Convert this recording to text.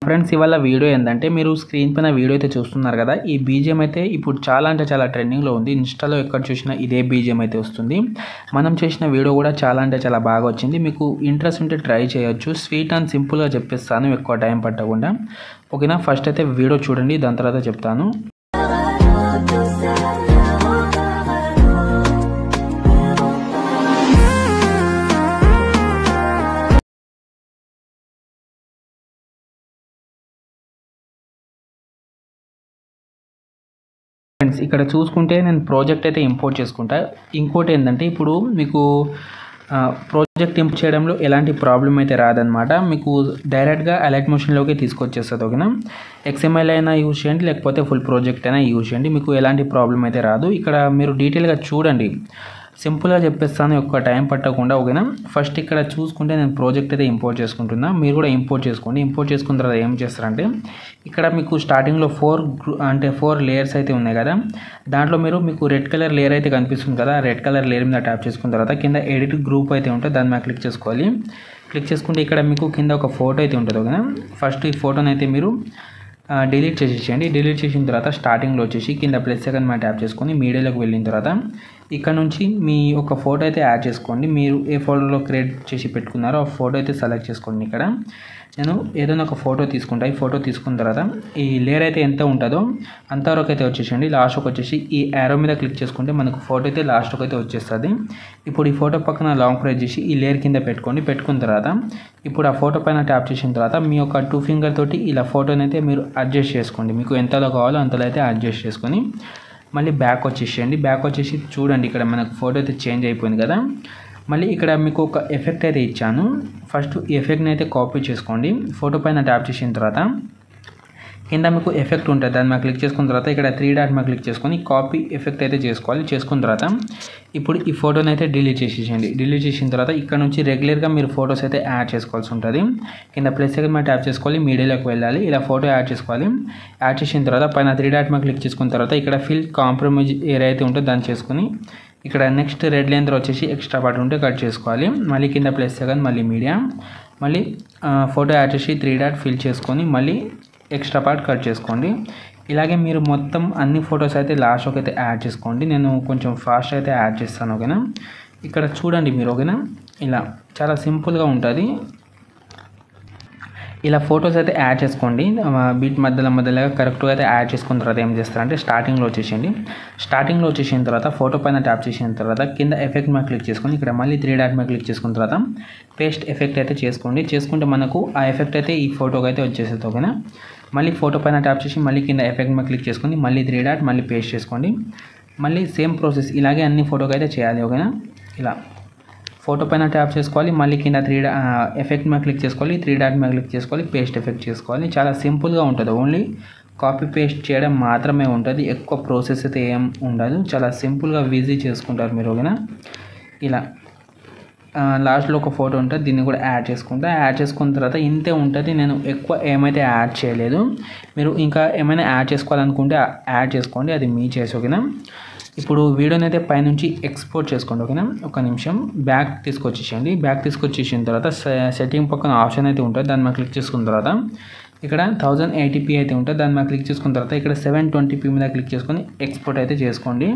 Friends ఇవాళ video ఏంటంటే మీరు స్క్రీన్ పైన వీడియో అయితే చూస్తున్నారు కదా, ఈ బీజిఎం అయితే ఇప్పుడు చాలా అంటే చాలా ట్రెండింగ్లో ఉంది. ఇన్స్టాలో ఎక్కడ చూసినా ఇదే బీజిఎం అయితే వస్తుంది. మనం చేసిన వీడియో కూడా చాలా అంటే చాలా బాగా వచ్చింది. మీకు ఇంట్రెస్ట్ ఉంటే ట్రై చేయొచ్చు. స్వీట్ అండ్ సింపుల్గా చెప్పిస్తాను, ఎక్కువ టైం పట్టకుండా. ఓకేనా, ఫస్ట్ అయితే వీడియో చూడండి, దాని తర్వాత చెప్తాను. ఫ్రెండ్స్ ఇక్కడ చూసుకుంటే నేను ప్రాజెక్ట్ అయితే ఇంపోర్ట్ చేసుకుంటా. ఇంకోటి ఏంటంటే ఇప్పుడు మీకు ప్రాజెక్ట్ ఇంపోర్ట్ చేయడంలో ఎలాంటి ప్రాబ్లం అయితే రాదనమాట. మీకు డైరెక్ట్గా అలైట్ మోషన్లోకి తీసుకొచ్చేస్తుంది. ఓకేనా, XML అయినా యూజ్ చేయండి, లేకపోతే ఫుల్ ప్రాజెక్ట్ అయినా యూజ్ చేయండి, మీకు ఎలాంటి ప్రాబ్లం అయితే రాదు. ఇక్కడ మీరు డీటెయిల్గా చూడండి, సింపుల్గా చెప్పేస్తాను, ఎక్కువ టైం పట్టకుండా. ఓకేనా, ఫస్ట్ ఇక్కడ చూసుకుంటే నేను ప్రాజెక్ట్ అయితే ఇంపోర్ట్ చేసుకుంటున్నా. మీరు కూడా ఇంపోర్ట్ చేసుకోండి. ఇంపోర్ట్ చేసుకున్న తర్వాత ఏం చేస్తారంటే ఇక్కడ మీకు స్టార్టింగ్లో 4 లేయర్స్ అయితే ఉన్నాయి కదా, దాంట్లో మీకు రెడ్ కలర్ లేయర్ అయితే కనిపిస్తుంది కదా, రెడ్ కలర్ లేయర్ మీద ట్యాప్ చేసుకున్న తర్వాత కింద ఎడిట్ గ్రూప్ అయితే ఉంటుంది, దాని మీద క్లిక్ చేసుకోవాలి. క్లిక్ చేసుకుంటే ఇక్కడ మీకు కింద ఒక ఫోటో అయితే ఉంటుంది. ఓకేనా, ఫస్ట్ ఈ ఫోటోని అయితే మీరు డిలీట్ చేసేయండి. డిలీట్ చేసిన తర్వాత స్టార్టింగ్లో వచ్చేసి కింద ప్లస్ సెకండ్ మీద ట్యాప్ చేసుకొని మీడియాలోకి వెళ్ళిన తర్వాత ఇక్కడ నుంచి మీ ఒక ఫోటో అయితే యాడ్ చేసుకోండి. మీరు ఏ ఫోటోలో క్రియేట్ చేసి పెట్టుకున్నారో ఆ ఫోటో అయితే సెలెక్ట్ చేసుకోండి. ఇక్కడ నేను ఏదైనా ఒక ఫోటో తీసుకుంటా. ఈ ఫోటో తీసుకున్న తర్వాత ఈ లేయర్ అయితే ఎంత ఉంటుందో అంతవరకు అయితే వచ్చేసండి. లాస్ట్కి వచ్చేసి ఈ యారో మీద క్లిక్ చేసుకుంటే మనకు ఫోటో అయితే లాస్ట్కి అయితే వచ్చేస్తుంది. ఇప్పుడు ఈ ఫోటో పక్కన లాంగ్ ప్రెస్ చేసి ఈ లేయర్ కింద పెట్టుకోండి. పెట్టుకున్న తర్వాత ఇప్పుడు ఆ ఫోటో పైన ట్యాప్ చేసిన తర్వాత మీ యొక్క 2 ఫింగర్ తోటి ఇలా ఫోటోని అయితే మీరు అడ్జస్ట్ చేసుకోండి. మీకు ఎంతలో కావాలో అంతలో అయితే అడ్జస్ట్ చేసుకొని మళ్ళీ బ్యాక్ వచ్చేసేయండి. బ్యాక్ వచ్చేసి చూడండి, ఇక్కడ మనకు ఫోటో అయితే చేంజ్ అయిపోయింది కదా. మళ్ళీ ఇక్కడ మీకు ఒక ఎఫెక్ట్ అయితే ఇచ్చాను. ఫస్ట్ ఈ ఎఫెక్ట్ని అయితే కాపీ చేసుకోండి. ఫోటో పైన ట్యాప్ చేసిన తర్వాత కింద మీకు ఎఫెక్ట్ ఉంటుంది, దాన్ని మీద క్లిక్ చేసుకున్న తర్వాత ఇక్కడ 3 డాట్ మీద క్లిక్ చేసుకొని కాపీ ఎఫెక్ట్ అయితే చేసుకోవాలి. చేసుకున్న తర్వాత ఇప్పుడు ఈ ఫోటోని అయితే డిలీట్ చేసేయండి. డిలీట్ చేసిన తర్వాత ఇక్కడ నుంచి రెగ్యులర్గా మీరు ఫొటోస్ అయితే యాడ్ చేసుకోవాల్సి ఉంటుంది. కింద ప్లస్ సెకండ్ మీద ట్యాప్ చేసుకోవాలి, మీడియాలోకి వెళ్ళాలి, ఇలా ఫోటో యాడ్ చేసుకోవాలి. యాడ్ చేసిన తర్వాత పైన 3 డాట్ మీద క్లిక్ చేసుకున్న తర్వాత ఇక్కడ ఫిల్ కాంప్రమైజ్ ఏరియా అయితే ఉంటుందో దాన్ని చేసుకొని ఇక్కడ నెక్స్ట్ రెడ్ లైన్ వచ్చేసి ఎక్స్ట్రా పార్ట్ ఉంటే కట్ చేసుకోవాలి. మళ్ళీ కింద ప్లస్ సెకండ్, మళ్ళీ మీడియా, మళ్ళీ ఫోటో యాడ్ చేసి 3 డాట్ ఫిల్ చేసుకొని మళ్ళీ ఎక్స్ట్రా పార్ట్ కట్ చేసుకోండి. ఇలాగే మీరు మొత్తం అన్ని ఫొటోస్ అయితే లాస్ట్కి అయితే యాడ్ చేసుకోండి. నేను కొంచెం ఫాస్ట్ అయితే యాడ్ చేస్తాను. ఓకేనా, ఇక్కడ చూడండి మీరు. ఓకేనా, ఇలా చాలా సింపుల్గా ఉంటుంది. ఇలా ఫొటోస్ అయితే యాడ్ చేసుకోండి. బీట్ మధ్యలో కరెక్ట్గా అయితే యాడ్ చేసుకున్న తర్వాత ఏం చేస్తారంటే స్టార్టింగ్లో వచ్చేసేయండి. స్టార్టింగ్లో వచ్చేసిన తర్వాత ఫోటో పైన ట్యాప్ చేసిన తర్వాత కింద ఎఫెక్ట్ మీద క్లిక్ చేసుకొని ఇక్కడ మళ్ళీ 3 డాట్ మీద క్లిక్ చేసుకున్న తర్వాత పేస్ట్ ఎఫెక్ట్ అయితే చేసుకోండి. చేసుకుంటే మనకు ఆ ఎఫెక్ట్ అయితే ఈ ఫోటోకి అయితే వచ్చేస్తుంది. ఓకేనా, మళ్ళీ ఫోటో పైన ట్యాప్ చేసి మళ్ళీ కింద ఎఫెక్ట్ మీద క్లిక్ చేసుకొని మళ్ళీ 3 డాట్ మళ్ళీ పేస్ట్ చేసుకోండి. మళ్ళీ సేమ్ ప్రాసెస్ ఇలాగే అన్ని ఫోటోకి అయితే చేయాలి. ఓకేనా, ఇలా ఫోటో పైన ట్యాప్ చేసుకోవాలి, మళ్ళీ కింద ఎఫెక్ట్ మీద క్లిక్ చేసుకోవాలి, 3 డాట్ మీద క్లిక్ చేసుకోవాలి, పేస్ట్ ఎఫెక్ట్ చేసుకోవాలి. చాలా సింపుల్గా ఉంటుంది. ఓన్లీ కాపీ పేస్ట్ చేయడం మాత్రమే ఉంటుంది, ఎక్కువ ప్రాసెస్ అయితే ఏం ఉండదు. చాలా సింపుల్గా ఈజీ చేసుకుంటారు మీరు. ఓకేనా, ఇలా లాస్ట్లో ఒక ఫోటో ఉంటుంది, దీన్ని కూడా యాడ్ చేసుకుంటా. యాడ్ చేసుకున్న తర్వాత ఇంతే ఉంటుంది. నేను ఎక్కువ ఏమైతే యాడ్ చేయలేదు. మీరు ఇంకా ఏమైనా యాడ్ చేసుకోవాలనుకుంటే యాడ్ చేసుకోండి, అది మీ చేసి. ఓకేనా, ఇప్పుడు వీడియోని అయితే పైనుంచి ఎక్స్పోర్ట్ చేసుకోండి. ఓకేనా, ఒక నిమిషం బ్యాక్ తీసుకొచ్చేసేయండి. బ్యాక్ తీసుకొచ్చేసిన తర్వాత సెట్టింగ్ పక్కన ఆప్షన్ అయితే ఉంటుంది, దాని మీద క్లిక్ చేసుకున్న తర్వాత ఇక్కడ 1080p అయితే ఉంటుంది, దాని మీద క్లిక్ చేసుకున్న తర్వాత ఇక్కడ 720p మీద క్లిక్ చేసుకొని ఎక్స్పోర్ట్ అయితే చేసుకోండి.